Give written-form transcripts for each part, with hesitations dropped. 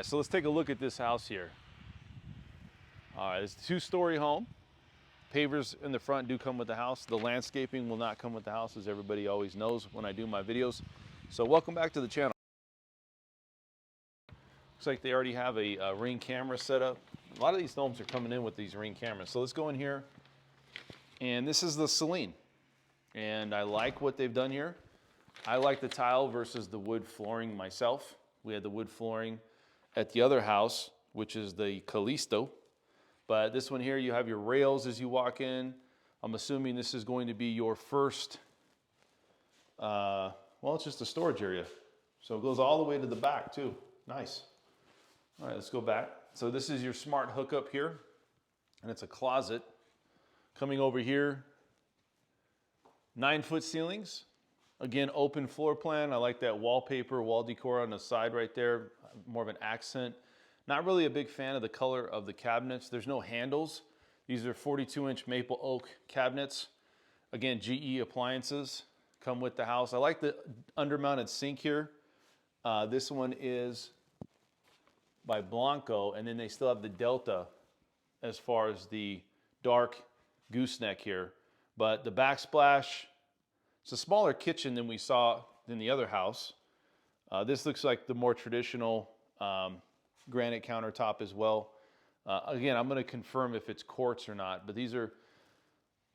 So let's take a look at this house here. All right, it's a two-story home. Pavers in the front do come with the house. The landscaping will not come with the house, as everybody always knows when I do my videos. So welcome back to the channel. Looks like they already have a Ring camera set up. A lot of these homes are coming in with these Ring cameras. So let's go in here. And this is the Selene. And I like what they've done here. I like the tile versus the wood flooring myself. We had the wood flooring at the other house, which is the Callisto. But this one here, you have your rails as you walk in. I'm assuming this is going to be your first, well, it's just a storage area. So it goes all the way to the back too. Nice. All right, let's go back. So this is your smart hookup here, and it's a closet. Coming over here, 9-foot ceilings. Again, open floor plan. I like that wallpaper, wall decor on the side right there, more of an accent. Not really a big fan of the color of the cabinets. There's no handles. These are 42-inch maple oak cabinets. Again, GE appliances come with the house. I like the undermounted sink here. This one is by Blanco, and then they still have the Delta as far as the dark gooseneck here. But the backsplash, it's a smaller kitchen than we saw in the other house. This looks like the more traditional granite countertop as well. Again, I'm going to confirm if it's quartz or not, but these are,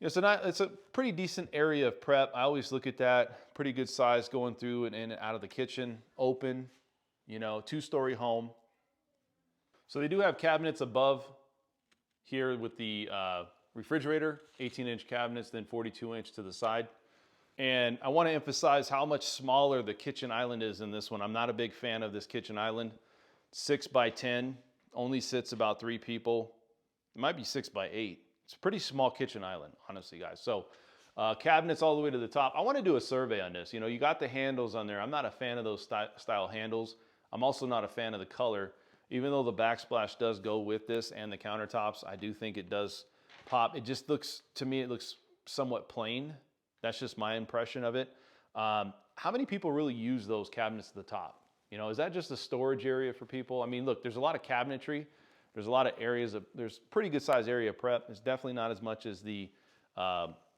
it's a pretty decent area of prep. I always look at that. Pretty good size going through and in and out of the kitchen. Open, you know, two-story home. So they do have cabinets above here with the refrigerator, 18-inch cabinets, then 42-inch to the side. And I want to emphasize how much smaller the kitchen island is in this one. I'm not a big fan of this kitchen island. 6 by 10, only sits about 3 people. It might be 6 by 8. It's a pretty small kitchen island, honestly, guys. So cabinets all the way to the top. I want to do a survey on this. You know, you got the handles on there. I'm not a fan of those style handles. I'm also not a fan of the color. Even though the backsplash does go with this and the countertops, I do think it does pop. It just looks, to me, it looks somewhat plain. That's just my impression of it. How many people really use those cabinets at the top? You know, is that just a storage area for people? I mean, look, there's a lot of cabinetry. There's a lot of areas of, there's pretty good size area prep. It's definitely not as much as the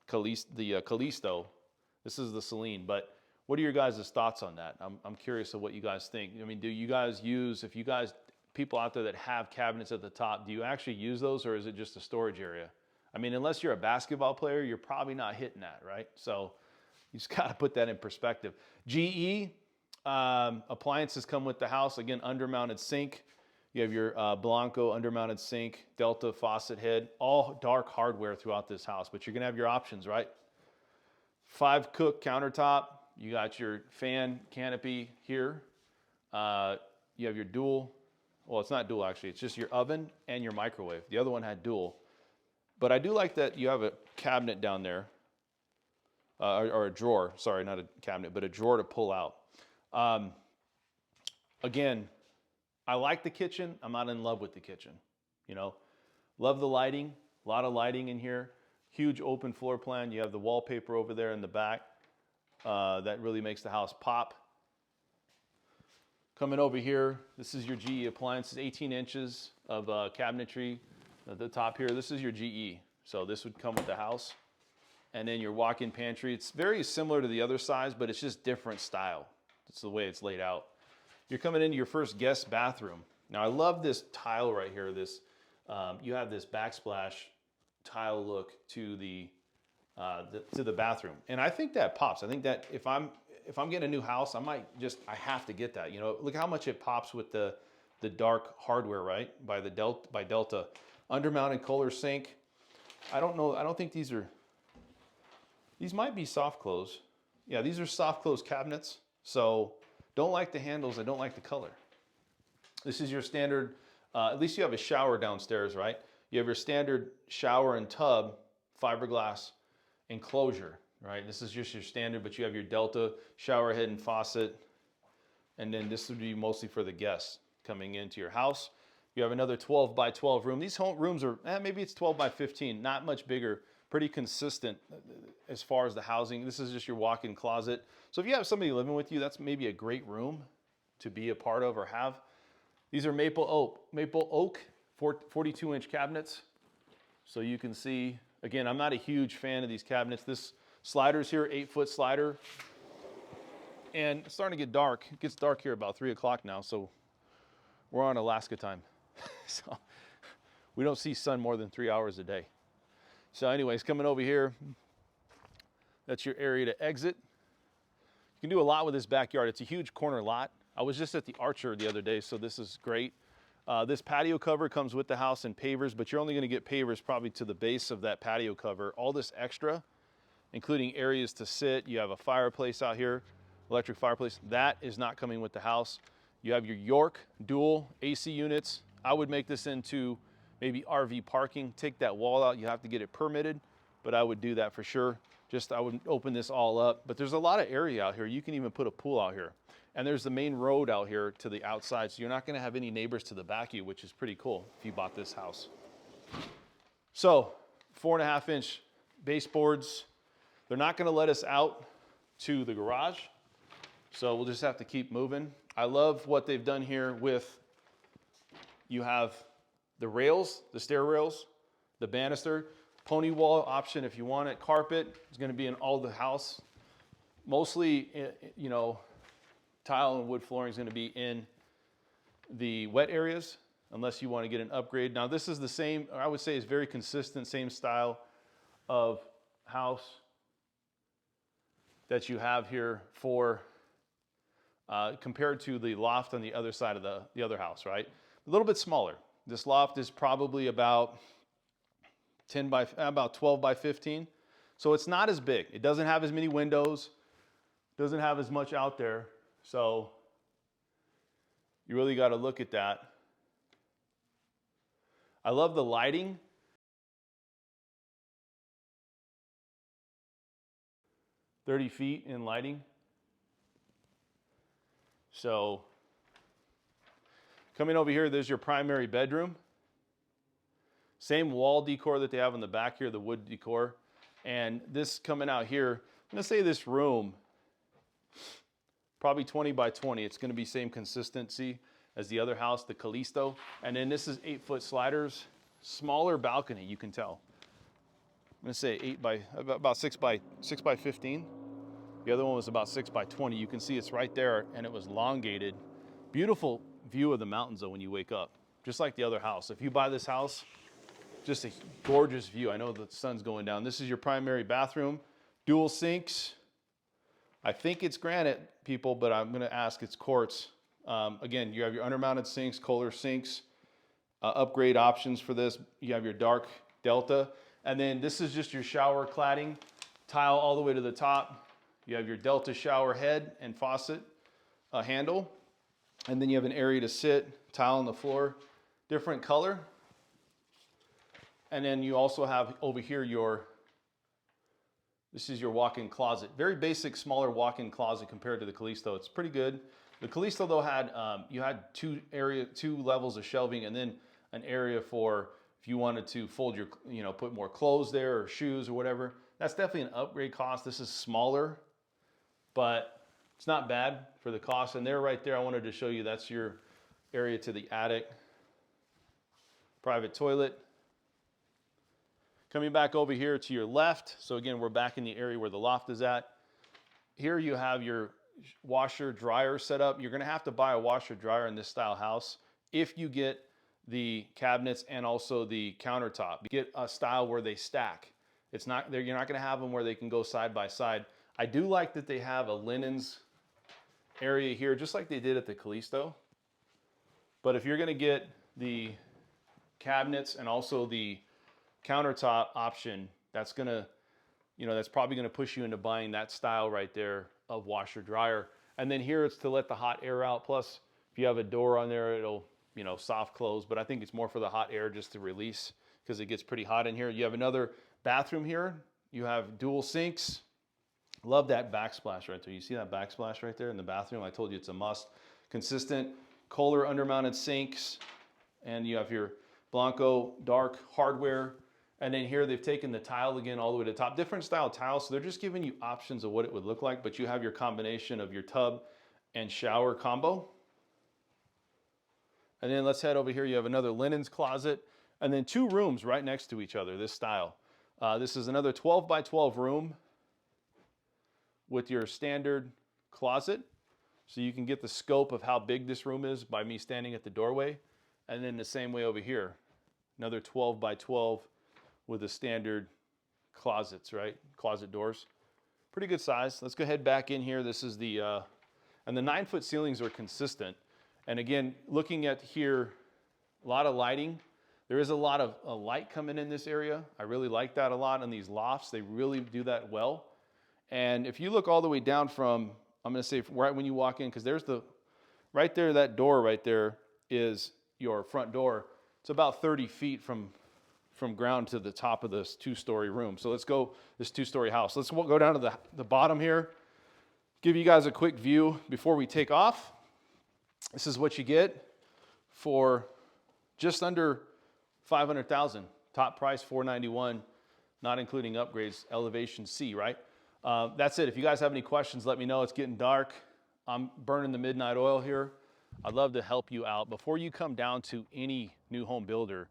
Callisto. This is the Selene, but what are your guys' thoughts on that? I'm curious of what you guys think. I mean, do you guys use, if you guys, people out there that have cabinets at the top, do you actually use those, or is it just a storage area? I mean, unless you're a basketball player, you're probably not hitting that, right? So you just got to put that in perspective. GE, appliances come with the house. Again, undermounted sink. You have your Blanco undermounted sink, Delta faucet head, all dark hardware throughout this house, but you're gonna have your options, right? 5-cook countertop. You got your fan canopy here. You have your dual, well, it's not dual actually, it's just your oven and your microwave. The other one had dual. But I do like that you have a cabinet down there, or a drawer, sorry, not a cabinet, but a drawer to pull out. Again, I like the kitchen. I'm not in love with the kitchen. You know, love the lighting, a lot of lighting in here. Huge open floor plan. You have the wallpaper over there in the back. That really makes the house pop. Coming over here, this is your GE appliances, 18 inches of cabinetry at the top here. This is your GE. So this would come with the house. And then your walk-in pantry. It's very similar to the other size, but it's just different style. It's the way it's laid out. You're coming into your first guest bathroom. Now I love this tile right here. This, you have this backsplash tile look to the bathroom, and I think that pops. I think that if I'm getting a new house, I have to get that. You know, look how much it pops with the dark hardware, right? By Delta, undermounted Kohler sink. I don't know. I don't think these might be soft close. Yeah, these are soft close cabinets. So don't like the handles. I don't like the color. This is your standard, at least you have a shower downstairs, right? You have your standard shower and tub fiberglass enclosure, right? This is just your standard, but you have your Delta shower head and faucet. And then this would be mostly for the guests coming into your house. You have another 12 by 12 room. These rooms are, maybe it's 12 by 15, not much bigger, pretty consistent as far as the housing. This is just your walk-in closet. So if you have somebody living with you, that's maybe a great room to be a part of or have. These are maple oak 42-inch cabinets. So you can see, again, I'm not a huge fan of these cabinets. This slider's here, 8-foot slider. And it's starting to get dark. It gets dark here about 3 o'clock now, so we're on Alaska time. So we don't see sun more than 3 hours a day. So anyways, coming over here, that's your area to exit. You can do a lot with this backyard. It's a huge corner lot. I was just at the Archer the other day, so this is great. This patio cover comes with the house and pavers, but you're only gonna get pavers probably to the base of that patio cover. All this extra, including areas to sit, you have a fireplace out here, electric fireplace, that is not coming with the house. You have your York dual AC units. I would make this into maybe RV parking. Take that wall out, you have to get it permitted, but I would do that for sure. I would open this all up, but there's a lot of area out here. You can even put a pool out here. And there's the main road out here to the outside, so you're not gonna have any neighbors to the back of you, which is pretty cool if you bought this house. So, 4.5-inch baseboards. They're not gonna let us out to the garage, so we'll just have to keep moving. I love what they've done here with, you have the rails, the stair rails, the banister, pony wall option if you want it. Carpet is going to be in all the house. Mostly, you know, tile and wood flooring is going to be in the wet areas, unless you want to get an upgrade. Now this is the same, I would say is very consistent, same style of house that you have here for, compared to the loft on the other side of the other house, right? A little bit smaller. This loft is probably about 12 by 15. So it's not as big. It doesn't have as many windows, doesn't have as much out there. So you really got to look at that. I love the lighting. "30 feet in lighting." So coming over here, there's your primary bedroom. Same wall decor that they have in the back here, the wood decor. And this coming out here, I'm gonna say this room, probably 20 by 20. It's gonna be same consistency as the other house, the Callisto. And then this is 8-foot sliders, smaller balcony, you can tell. I'm gonna say about 6 by 15. The other one was about 6 by 20. You can see it's right there and it was elongated. Beautiful view of the mountains though when you wake up, just like the other house. If you buy this house, just a gorgeous view. I know the sun's going down. This is your primary bathroom. Dual sinks. I think it's granite, people, but I'm gonna ask it's quartz. Again, you have your undermounted sinks, Kohler sinks, upgrade options for this. You have your dark Delta. And then this is just your shower cladding, tile all the way to the top. You have your Delta shower head and faucet handle. And then you have an area to sit, tile on the floor, different color. And then you also have over here this is your walk-in closet. Very basic, smaller walk-in closet compared to the Callisto. It's pretty good. The Callisto though had, you had two levels of shelving and then an area for if you wanted to fold your, put more clothes there or shoes or whatever. That's definitely an upgrade cost. This is smaller, but it's not bad for the cost. And there, right there, I wanted to show you, that's your area to the attic. Private toilet. Coming back over here to your left. So again, we're back in the area where the loft is at. Here you have your washer dryer set up. You're gonna have to buy a washer dryer in this style house if you get the cabinets and also the countertop. You get a style where they stack. It's not, you're not gonna have them where they can go side by side. I do like that they have a linens area here, just like they did at the Callisto. But if you're gonna get the cabinets and also the countertop option, that's gonna, that's probably gonna push you into buying that style right there of washer dryer. And then here it's to let the hot air out. Plus, if you have a door on there, it'll, soft close, but I think it's more for the hot air just to release because it gets pretty hot in here. You have another bathroom here. You have dual sinks. Love that backsplash right there. You see that backsplash right there in the bathroom? I told you it's a must. Consistent Kohler undermounted sinks. And you have your Blanco dark hardware. And then here they've taken the tile again all the way to the top. Different style tiles, so they're just giving you options of what it would look like, but you have your combination of your tub and shower combo. And then let's head over here. You have another linens closet, and then 2 rooms right next to each other, this style. This is another 12 by 12 room with your standard closet. So you can get the scope of how big this room is by me standing at the doorway. And then the same way over here, another 12 by 12 with the standard closets, right? Closet doors. Pretty good size. Let's go ahead back in here. This is the, and the 9-foot ceilings are consistent. And again, looking at here, a lot of lighting. There is a lot of light coming in this area. I really like that a lot on these lofts. They really do that well. And if you look all the way down from, I'm gonna say right when you walk in, because there's the, right there, that door right there is your front door. It's about 30 feet from ground to the top of this 2-story room. So let's go, this 2-story house. Let's go down to the bottom here. Give you guys a quick view before we take off. This is what you get for just under $500,000. Top price $491, not including upgrades, elevation C, right? That's it. If you guys have any questions, let me know. It's getting dark. I'm burning the midnight oil here. I'd love to help you out. Before you come down to any new home builder,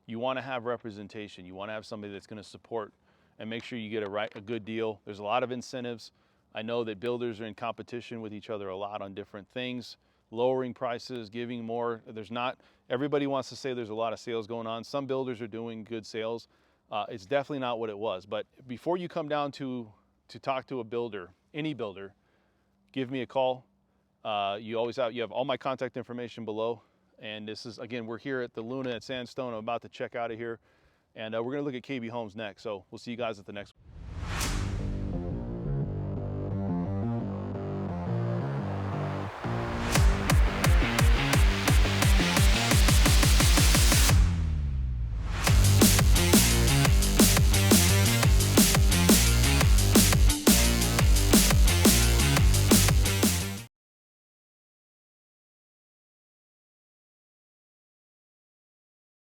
you want to have representation. You want to have somebody that's going to support and make sure you get a good deal. There's a lot of incentives. I know that builders are in competition with each other a lot on different things, lowering prices, giving more. There's not, everybody wants to say there's a lot of sales going on. Some builders are doing good sales. It's definitely not what it was. But before you come down to talk to a builder, any builder, give me a call. You have all my contact information below. And this is, again, we're here at the Luna at Sandstone. I'm about to check out of here. And we're going to look at KB Homes next. So we'll see you guys at the next one.